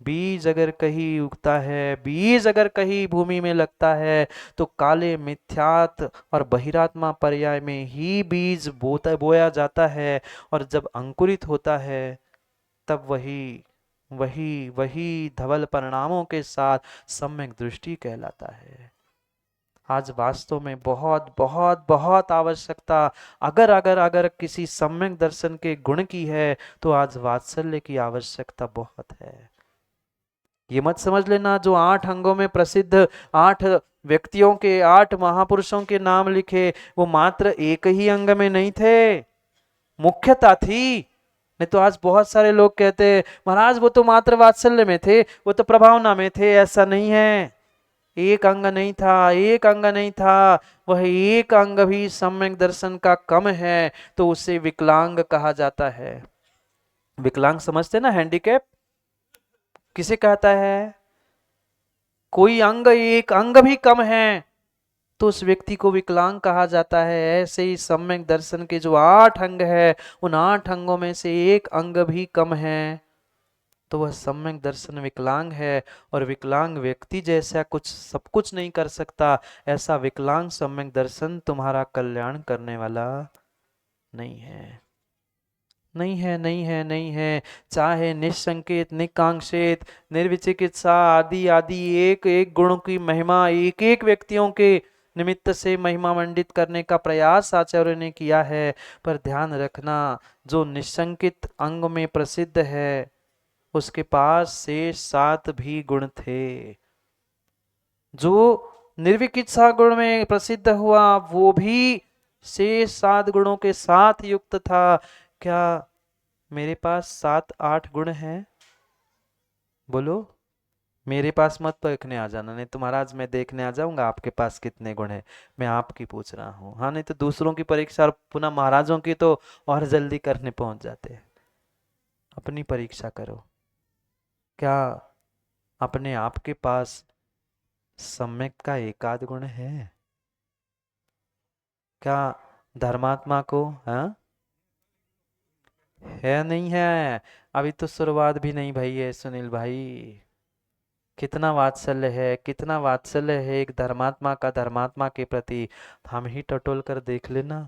बीज अगर कहीं उगता है, बीज अगर कहीं भूमि में लगता है, तो काले मिथ्यात और बहिरात्मा पर्याय में ही बीज बोया जाता है। और जब अंकुरित होता है, तब वही वही वही धवल परिणामों के साथ सम्यक दृष्टि कहलाता है। आज वास्तव में बहुत बहुत बहुत आवश्यकता, अगर अगर अगर किसी सम्यक दर्शन के गुण की है, तो आज वात्सल्य की आवश्यकता बहुत है। ये मत समझ लेना जो 8 अंगों में प्रसिद्ध 8 व्यक्तियों के, 8 महापुरुषों के नाम लिखे, वो मात्र एक ही अंग में नहीं थे, मुख्यता थी। नहीं तो आज बहुत सारे लोग कहते हैं महाराज वो तो मात्र वात्सल्य में थे, वो तो प्रभावना में थे। ऐसा नहीं है, एक अंग नहीं था, एक अंग नहीं था, वह एक अंग भी सम्यक दर्शन का कम है तो उसे विकलांग कहा जाता है। विकलांग समझते ना, हैंडीकैप किसे कहता है? कोई अंग, एक अंग भी कम है तो उस व्यक्ति को विकलांग कहा जाता है। ऐसे ही सम्यक दर्शन के जो 8 अंग है, उन 8 अंगों में से एक अंग भी कम है तो वह सम्यक दर्शन विकलांग है। और विकलांग व्यक्ति जैसा कुछ सब कुछ नहीं कर सकता, ऐसा विकलांग सम्यक दर्शन तुम्हारा कल्याण करने वाला नहीं है। नहीं है, नहीं है, नहीं है। चाहे निसंकेत, निकांक्षित, निर्विचिकित्सा आदि आदि एक एक गुण की महिमा एक एक व्यक्तियों के निमित्त से महिमा मंडित करने का प्रयास आचार्य ने किया है। पर ध्यान रखना, जो निसंकित अंग में प्रसिद्ध है उसके पास शेष 7 भी गुण थे। जो निर्विकित्सा गुण में प्रसिद्ध हुआ वो भी शेष 7 गुणों के साथ युक्त था। क्या मेरे पास 7-8 गुण हैं? बोलो। मेरे पास मत देखने आ जाना, नहीं तो महाराज मैं देखने आ जाऊंगा आपके पास कितने गुण हैं। मैं आपकी पूछ रहा हूँ, हाँ, नहीं तो दूसरों की परीक्षा और पुनः महाराजों की तो और जल्दी करने पहुंच जाते हैं। अपनी परीक्षा करो। क्या अपने आप के पास सम्यक का एकाध गुण है? क्या धर्मात्मा को, हाँ, है नहीं है? अभी तो शुरुआत भी नहीं भई है सुनील भाई। कितना वात्सल्य है, कितना वात्सल्य है एक धर्मात्मा का धर्मात्मा के प्रति। हम ही टटोल कर देख लेना।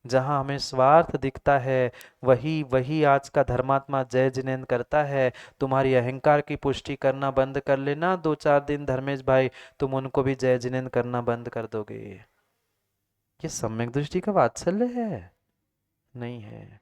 जहां हमें स्वार्थ दिखता है वही वही आज का धर्मात्मा जय जिनेंद्र करता है। तुम्हारी अहंकार की पुष्टि करना बंद कर लेना, 2-4 दिन धर्मेश भाई, तुम उनको भी जय जिनेंद्र करना बंद कर दोगे। ये सम्यक दृष्टि का वात्सल्य है? नहीं है,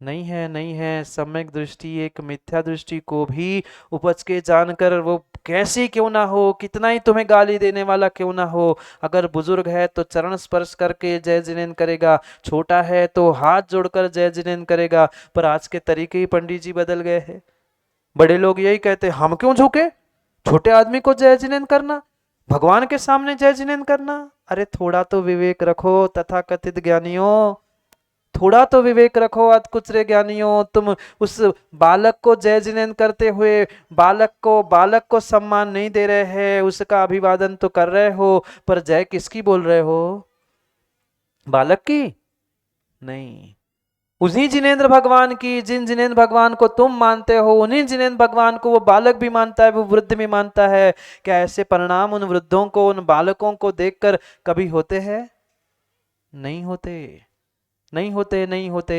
नहीं है, नहीं है। सम्यक दृष्टि एक मिथ्या दृष्टि को भी उपज के जानकर, वो कैसी क्यों ना हो, कितना ही तुम्हें गाली देने वाला क्यों ना हो, अगर बुजुर्ग है तो चरण स्पर्श करके जय जिनेंद्र करेगा, छोटा है तो हाथ जोड़कर जय जिनेंद्र करेगा। पर आज के तरीके ही पंडित जी बदल गए हैं। बड़े लोग यही कहते, हम क्यों झुके, छोटे आदमी को जय जिनेंद्र करना, भगवान के सामने जय जिनेंद्र करना। अरे थोड़ा तो विवेक रखो तथा कथित ज्ञानियों, थोड़ा तो विवेक रखो अधकुचरे ज्ञानियों। तुम उस बालक को जय जिनेंद्र करते हुए बालक को सम्मान नहीं दे रहे हैं, उसका अभिवादन तो कर रहे हो, पर जय किसकी बोल रहे हो? बालक की नहीं, उन्हीं जिनेंद्र भगवान की। जिन जिनेंद्र भगवान को तुम मानते हो उन्हीं जिनेंद्र भगवान को वो बालक भी मानता है, वो वृद्ध भी मानता है। क्या ऐसे परिणाम उन वृद्धों को, उन बालकों को देखकर कभी होते हैं? नहीं होते, नहीं होते, नहीं होते।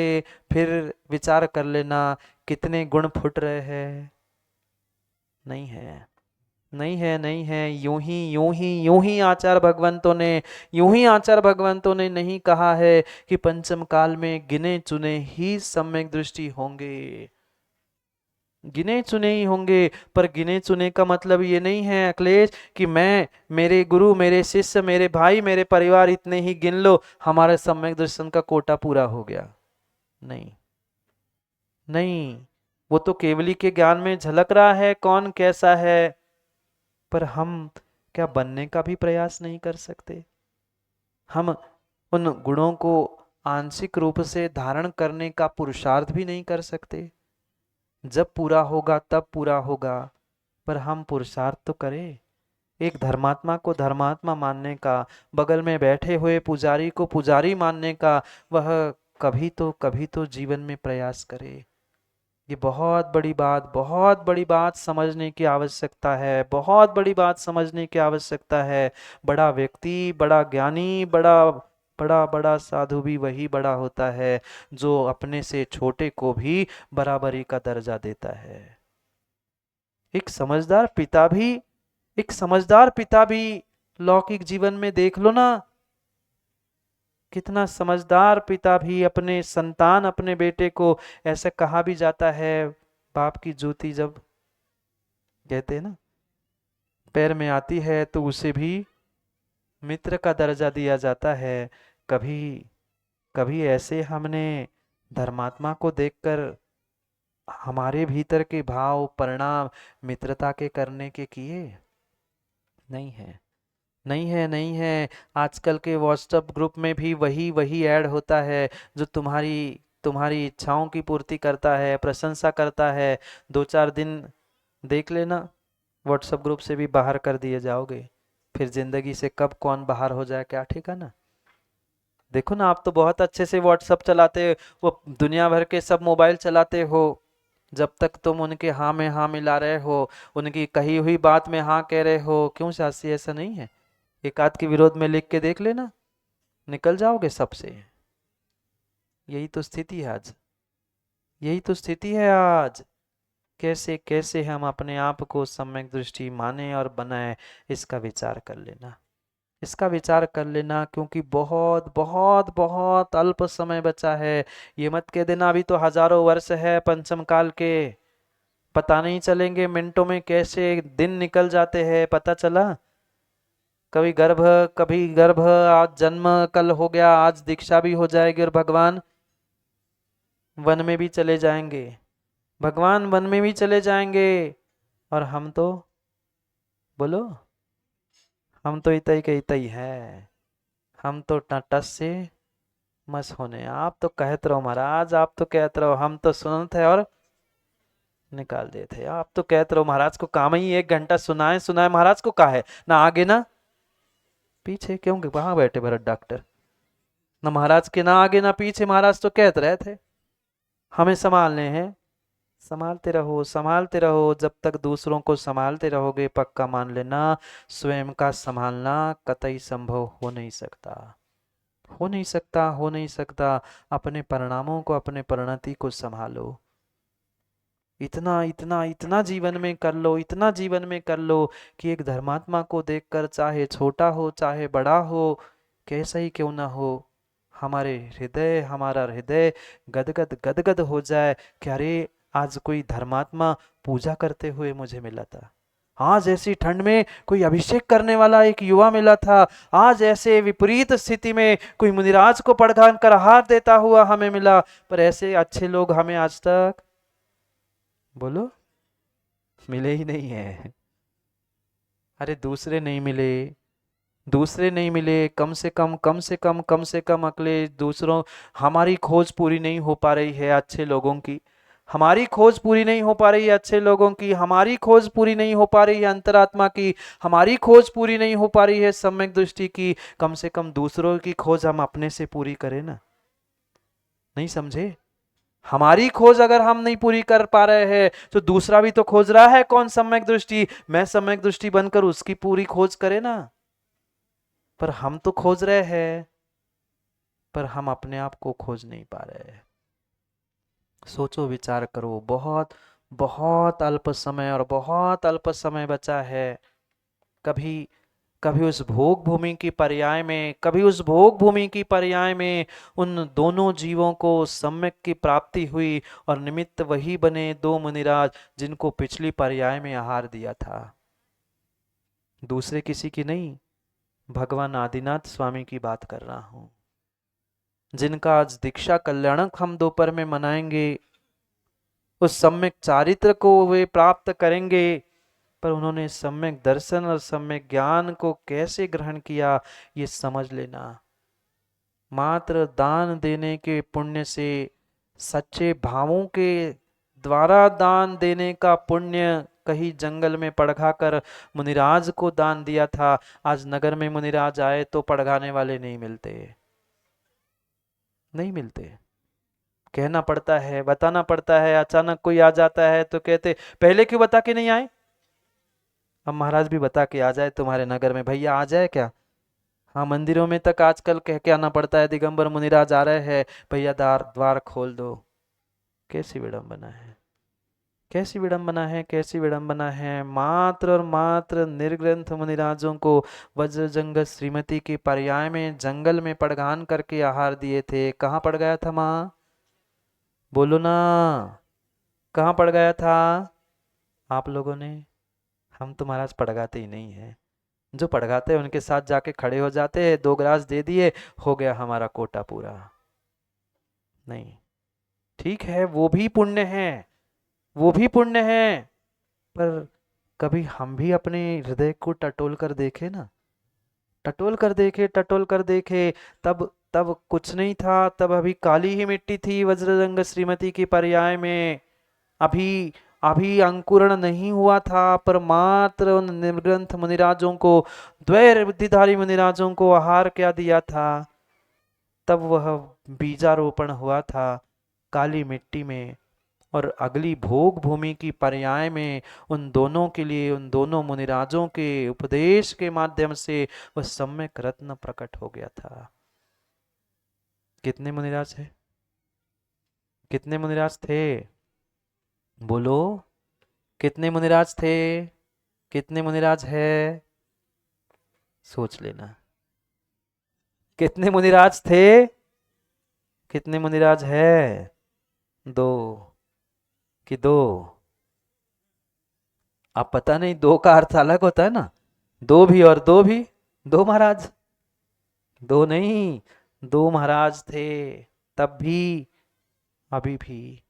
फिर विचार कर लेना कितने गुण फुट रहे हैं। नहीं है, नहीं है, नहीं है। यूं ही यूं ही यूं ही आचार्य भगवंतों ने, यूं ही आचार्य भगवंतों ने नहीं कहा है कि पंचम काल में गिने चुने ही सम्यक दृष्टि होंगे, गिने चुने ही होंगे। पर गिने चुने का मतलब ये नहीं है अखिलेश कि मैं, मेरे गुरु, मेरे शिष्य, मेरे भाई, मेरे परिवार इतने ही गिन लो, हमारे सम्यक दर्शन का कोटा पूरा हो गया। नहीं, नहीं। वो तो केवली के ज्ञान में झलक रहा है कौन कैसा है, पर हम क्या बनने का भी प्रयास नहीं कर सकते? हम उन गुणों को आंशिक रूप से धारण करने का पुरुषार्थ भी नहीं कर सकते? जब पूरा होगा तब पूरा होगा, पर हम पुरुषार्थ तो करें। एक धर्मात्मा को धर्मात्मा मानने का, बगल में बैठे हुए पुजारी को पुजारी मानने का, वह कभी तो जीवन में प्रयास करे। ये बहुत बड़ी बात, बहुत बड़ी बात समझने की आवश्यकता है, बहुत बड़ी बात समझने की आवश्यकता है। बड़ा व्यक्ति, बड़ा ज्ञानी, बड़ा बड़ा बड़ा साधु भी वही बड़ा होता है जो अपने से छोटे को भी बराबरी का दर्जा देता है। एक समझदार पिता भी, एक समझदार पिता भी लौकिक जीवन में देख लो ना, कितना समझदार पिता भी अपने संतान, अपने बेटे को, ऐसा कहा भी जाता है, बाप की जूती जब कहते हैं ना पैर में आती है तो उसे भी मित्र का दर्जा दिया जाता है। कभी कभी ऐसे हमने धर्मात्मा को देखकर हमारे भीतर के भाव परिणाम मित्रता के करने के किए? नहीं है, नहीं है, नहीं है। आजकल के व्हाट्सएप ग्रुप में भी वही वही ऐड होता है जो तुम्हारी तुम्हारी इच्छाओं की पूर्ति करता है, प्रशंसा करता है। 2-4 दिन देख लेना, व्हाट्सएप ग्रुप से भी बाहर कर दिए जाओगे। फिर जिंदगी से कब कौन बाहर हो जाए क्या ठिकाना। देखो ना, आप तो बहुत अच्छे से व्हाट्सएप चलाते, वो दुनिया भर के सब मोबाइल चलाते हो। जब तक तुम उनके हाँ में हाँ मिला रहे हो, उनकी कही हुई बात में हाँ कह रहे हो, क्यों सासी ऐसा नहीं है? एक आध के विरोध में लिख के देख लेना, निकल जाओगे सबसे। यही तो स्थिति है आज, यही तो स्थिति है आज। कैसे कैसे हम अपने आप को सम्यक दृष्टि माने और बनाए, इसका विचार कर लेना, इसका विचार कर लेना, क्योंकि बहुत बहुत बहुत अल्प समय बचा है। ये मत कह देना अभी तो हजारों वर्ष है पंचम काल के, पता नहीं चलेंगे मिनटों में कैसे दिन निकल जाते हैं। पता चला, कभी गर्भ, कभी गर्भ, आज जन्म कल हो गया, आज दीक्षा भी हो जाएगी और भगवान वन में भी चले जाएंगे, भगवान वन में भी चले जाएंगे। और हम तो, बोलो, हम तो इतई के इतई है, हम तो टस से मस होने। आप तो कहते रहो महाराज, आप तो कहते रहो, हम तो सुनते थे और निकाल देते थे। आप तो कहते रहो महाराज को काम ही 1 घंटा सुनाए सुनाए, महाराज को कहा है ना आगे ना पीछे, क्यों वहां बैठे भरत डॉक्टर, ना महाराज के ना आगे ना पीछे, महाराज तो कहते रहे थे हमें संभालने हैं। संभालते रहो, संभालते रहो, जब तक दूसरों को संभालते रहोगे पक्का मान लेना स्वयं का संभालना कतई संभव हो नहीं सकता, हो नहीं सकता, हो नहीं सकता। अपने परिणामों को, अपने परिणति को संभालो। इतना इतना इतना जीवन में कर लो, इतना जीवन में कर लो कि एक धर्मात्मा को देखकर, चाहे छोटा हो चाहे बड़ा हो, कैसा ही क्यों ना हो, हमारे हृदय, हमारा हृदय गदगद गदगद हो जाए कि अरे आज कोई धर्मात्मा पूजा करते हुए मुझे मिला था, आज ऐसी ठंड में कोई अभिषेक करने वाला एक युवा मिला था, आज ऐसे विपरीत स्थिति में कोई मुनिराज को पढ़ान कर हार देता हुआ हमें मिला। पर ऐसे अच्छे लोग हमें आज तक, बोलो, मिले ही नहीं है। अरे दूसरे नहीं मिले, दूसरे नहीं मिले, कम से कम कम से कम कम से कम अगले दूसरों, हमारी खोज पूरी नहीं हो पा रही है अच्छे लोगों की, हमारी खोज पूरी नहीं हो पा रही है अच्छे लोगों की, हमारी खोज पूरी नहीं हो पा रही है अंतरात्मा की, हमारी खोज पूरी नहीं हो पा रही है सम्यक दृष्टि की। कम से कम दूसरों की खोज हम अपने से पूरी करें ना। नहीं समझे? हमारी खोज अगर हम नहीं पूरी कर पा रहे हैं तो दूसरा भी तो खोज रहा है, कौन सम्यक दृष्टि, मैं सम्यक दृष्टि बनकर उसकी पूरी खोज करे ना। पर हम तो खोज रहे हैं, पर हम अपने आप को खोज नहीं पा रहे हैं। सोचो, विचार करो, बहुत बहुत अल्प समय और बहुत अल्प समय बचा है। कभी कभी उस भोग भूमि की पर्याय में, कभी उस भोग भूमि की पर्याय में उन दोनों जीवों को सम्यक की प्राप्ति हुई और निमित्त वही बने दो मुनिराज जिनको पिछली पर्याय में आहार दिया था। दूसरे किसी की नहीं, भगवान आदिनाथ स्वामी की बात कर रहा हूं, जिनका आज दीक्षा कल्याणक हम दोपहर में मनाएंगे। उस सम्यक चारित्र को वे प्राप्त करेंगे, पर उन्होंने सम्यक दर्शन और सम्यक ज्ञान को कैसे ग्रहण किया ये समझ लेना। मात्र दान देने के पुण्य से, सच्चे भावों के द्वारा दान देने का पुण्य, कहीं जंगल में पड़घा कर मुनिराज को दान दिया था, आज नगर में मुनिराज आए तो पड़घाने वाले नहीं मिलते, नहीं मिलते। कहना पड़ता है, बताना पड़ता है, अचानक कोई आ जाता है तो कहते पहले क्यों बता के नहीं आए। अब महाराज भी बता के आ जाए तुम्हारे नगर में, भैया आ जाए क्या। हाँ, मंदिरों में तक आजकल कह के आना पड़ता है, दिगंबर मुनिराज आ रहे हैं, भैया द्वार द्वार खोल दो। कैसी विडंबना है, कैसी विडंबना है, कैसी विडंबना है। मात्र और मात्र निर्ग्रंथ मुनिराजों को वज्रजंग श्रीमती के पर्याय में जंगल में पड़गान करके आहार दिए थे। कहाँ पड़ गया था माँ, बोलो ना, कहाँ पड़ गया था आप लोगों ने। हम तो महाराज पड़गाते ही नहीं है, जो पड़गाते हैं उनके साथ जाके खड़े हो जाते हैं, 2 ग्लास दे दिए, हो गया हमारा कोटा पूरा। नहीं, ठीक है, वो भी पुण्य है, वो भी पुण्य है, पर कभी हम भी अपने हृदय को टटोल कर देखे ना, टटोल कर देखे, टटोल कर देखे। तब तब कुछ नहीं था, तब अभी काली ही मिट्टी थी वज्ररंग श्रीमती की पर्याय में। अभी अभी अंकुरण नहीं हुआ था, पर मात्र उन निर्ग्रंथ मुनिराजों को, द्वैर बुद्धिधारी मुनिराजों को आहार क्या दिया था, तब वह बीजारोपण हुआ था काली मिट्टी में। और अगली भोग भूमि की पर्याय में उन दोनों के लिए, उन दोनों मुनिराजों के उपदेश के माध्यम से वह सम्यक रत्न प्रकट हो गया था। कितने मुनिराज है, कितने मुनिराज थे, बोलो, कितने मुनिराज थे, कितने मुनिराज है, सोच लेना। कितने मुनिराज थे, कितने मुनिराज है, दो कि दो? अब पता नहीं, दो का अर्थ अलग होता है ना, दो भी और दो भी, दो महाराज, दो नहीं, दो महाराज थे तब भी, अभी भी।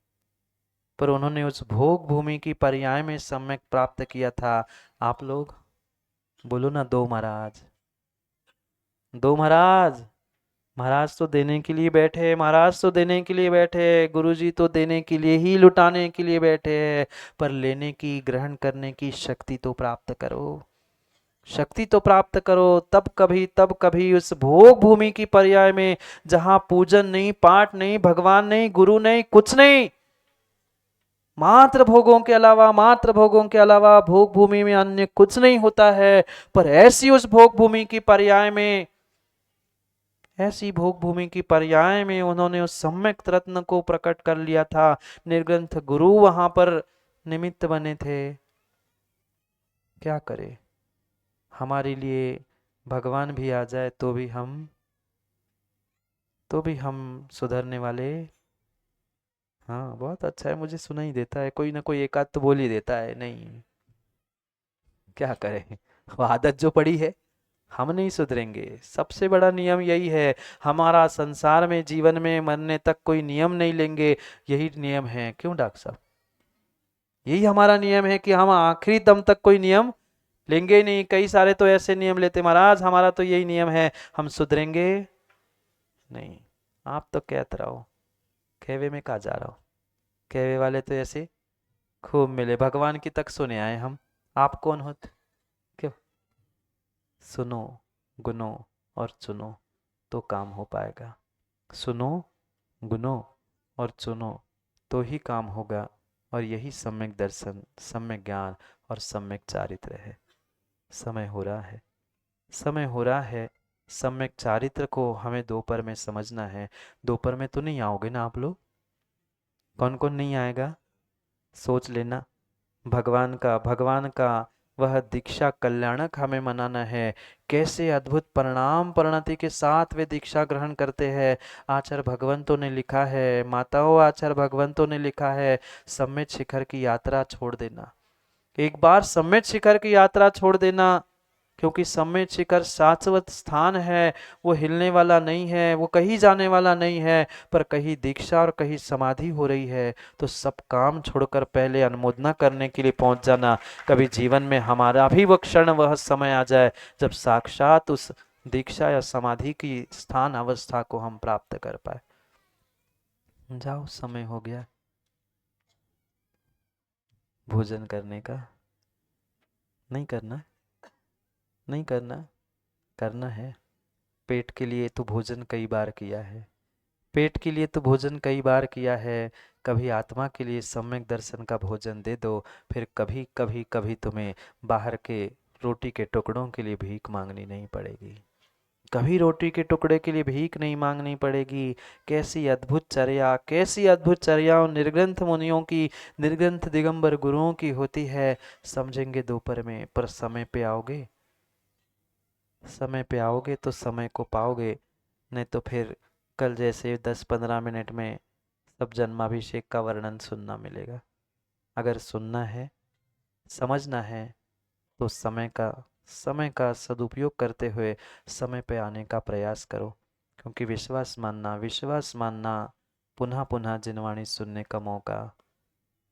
पर उन्होंने उस भोग भूमि की पर्याय में सम्यक प्राप्त किया था। आप लोग बोलो ना, दो महाराज, दो महाराज। महाराज तो देने के लिए बैठे, महाराज तो देने के लिए बैठे, गुरुजी तो देने के लिए ही, लुटाने के लिए बैठे हैं। पर लेने की, ग्रहण करने की शक्ति तो प्राप्त करो, शक्ति तो प्राप्त करो। तब कभी उस भोग भूमि की पर्याय में, जहां पूजन नहीं, पाठ नहीं, भगवान नहीं, गुरु नहीं, कुछ नहीं, मात्र भोगों के अलावा, मात्र भोगों के अलावा भोग भूमि में अन्य कुछ नहीं होता है। पर ऐसी उस भोग भूमि की पर्याय में, ऐसी भोग भूमि की पर्याय में उन्होंने उस सम्यक रत्न को प्रकट कर लिया था। निर्ग्रंथ गुरु वहां पर निमित्त बने थे। क्या करे, हमारे लिए भगवान भी आ जाए तो भी हम सुधरने वाले। हाँ बहुत अच्छा है, मुझे सुनाई देता है, कोई ना कोई एक आध तो बोल ही देता है। नहीं, क्या करें, वो आदत जो पड़ी है, हम नहीं सुधरेंगे। सबसे बड़ा नियम यही है, हमारा संसार में, जीवन में मरने तक कोई नियम नहीं लेंगे। यही नियम है, क्यों डॉक्टर साहब? यही हमारा नियम है कि हम आखिरी दम तक कोई नियम लेंगे ही नहीं। कई सारे तो ऐसे नियम लेते, महाराज हमारा तो यही नियम है, हम सुधरेंगे नहीं। आप तो कहते रहो, खेवे में कहा जा रहा हो, खेवे वाले तो ऐसे खूब मिले, भगवान की तक सुने आए हम। आप कौन होते, क्यों? सुनो, गुनो और चुनो तो काम हो पाएगा। सुनो, गुनो और चुनो तो ही काम होगा। और यही सम्यक दर्शन, सम्यक ज्ञान और सम्यक चारित्र है। समय हो रहा है, समय हो रहा है। सम्यक चारित्र को हमें दोपहर में समझना है। दोपहर में तो नहीं आओगे ना आप लोग? कौन कौन नहीं आएगा, सोच लेना। भगवान का वह दीक्षा कल्याणक हमें मनाना है। कैसे अद्भुत परिणाम परिणति के साथ वे दीक्षा ग्रहण करते हैं। आचार्य भगवंतों ने लिखा है, माताओं आचार्य भगवंतों ने लिखा है, सम्यक शिखर की यात्रा छोड़ देना। एक बार सम्यक शिखर की यात्रा छोड़ देना, क्योंकि सम्यक शिखर शाश्वत स्थान है। वो हिलने वाला नहीं है, वो कहीं जाने वाला नहीं है। पर कहीं दीक्षा और कहीं समाधि हो रही है, तो सब काम छोड़कर पहले अनुमोदना करने के लिए पहुंच जाना। कभी जीवन में हमारा भी वो क्षण, वह समय आ जाए जब साक्षात उस दीक्षा या समाधि की स्थान अवस्था को हम प्राप्त कर पाए। जाओ, समय हो गया भोजन करने का। नहीं करना, नहीं करना, करना है। पेट के लिए तो भोजन कई बार किया है, पेट के लिए तो भोजन कई बार किया है। कभी आत्मा के लिए सम्यक दर्शन का भोजन दे दो। फिर कभी कभी कभी तुम्हें बाहर के रोटी के टुकड़ों के लिए भीख मांगनी नहीं पड़ेगी। कभी रोटी के टुकड़े के लिए भीख नहीं मांगनी पड़ेगी। कैसी अद्भुत चर्या, कैसी अद्भुत चर्या उन निर्ग्रंथ मुनियों की, निर्ग्रंथ दिगंबर गुरुओं की होती है। समझेंगे दोपहर में, पर समय पे आओगे, समय पे आओगे तो समय को पाओगे। नहीं तो फिर कल जैसे 10-15 मिनट में सब जन्माभिषेक का वर्णन सुनना मिलेगा। अगर सुनना है, समझना है, तो समय का सदुपयोग करते हुए समय पे आने का प्रयास करो। क्योंकि विश्वास मानना, विश्वास मानना, पुनः पुनः जिनवाणी सुनने का मौका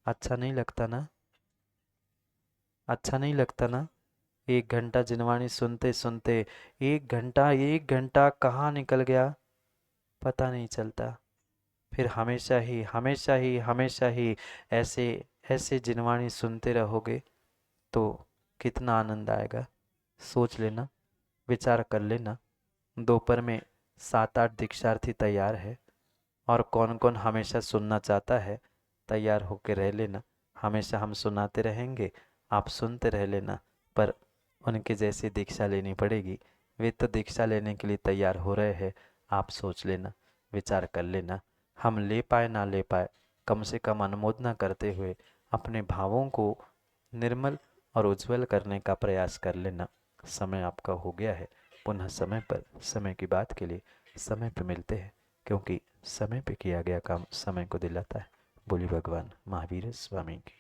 अच्छा नहीं लगता ना, अच्छा नहीं लगता ना? 1 घंटा जिनवाणी सुनते सुनते 1 घंटा कहाँ निकल गया पता नहीं चलता। फिर हमेशा ही हमेशा ही हमेशा ही ऐसे ऐसे जिनवाणी सुनते रहोगे तो कितना आनंद आएगा। सोच लेना, विचार कर लेना। दोपहर में 7-8 दीक्षार्थी तैयार है और कौन कौन हमेशा सुनना चाहता है, तैयार होकर रह लेना। हमेशा हम सुनाते रहेंगे, आप सुनते रह लेना। पर उनके जैसी दीक्षा लेनी पड़ेगी। वे तो दीक्षा लेने के लिए तैयार हो रहे हैं। आप सोच लेना, विचार कर लेना। हम ले पाए ना ले पाए, कम से कम अनुमोदना करते हुए अपने भावों को निर्मल और उज्जवल करने का प्रयास कर लेना। समय आपका हो गया है। पुनः समय पर समय की बात के लिए समय पर मिलते हैं, क्योंकि समय पे किया गया काम समय को दिलाता है। बोली भगवान महावीर स्वामी की।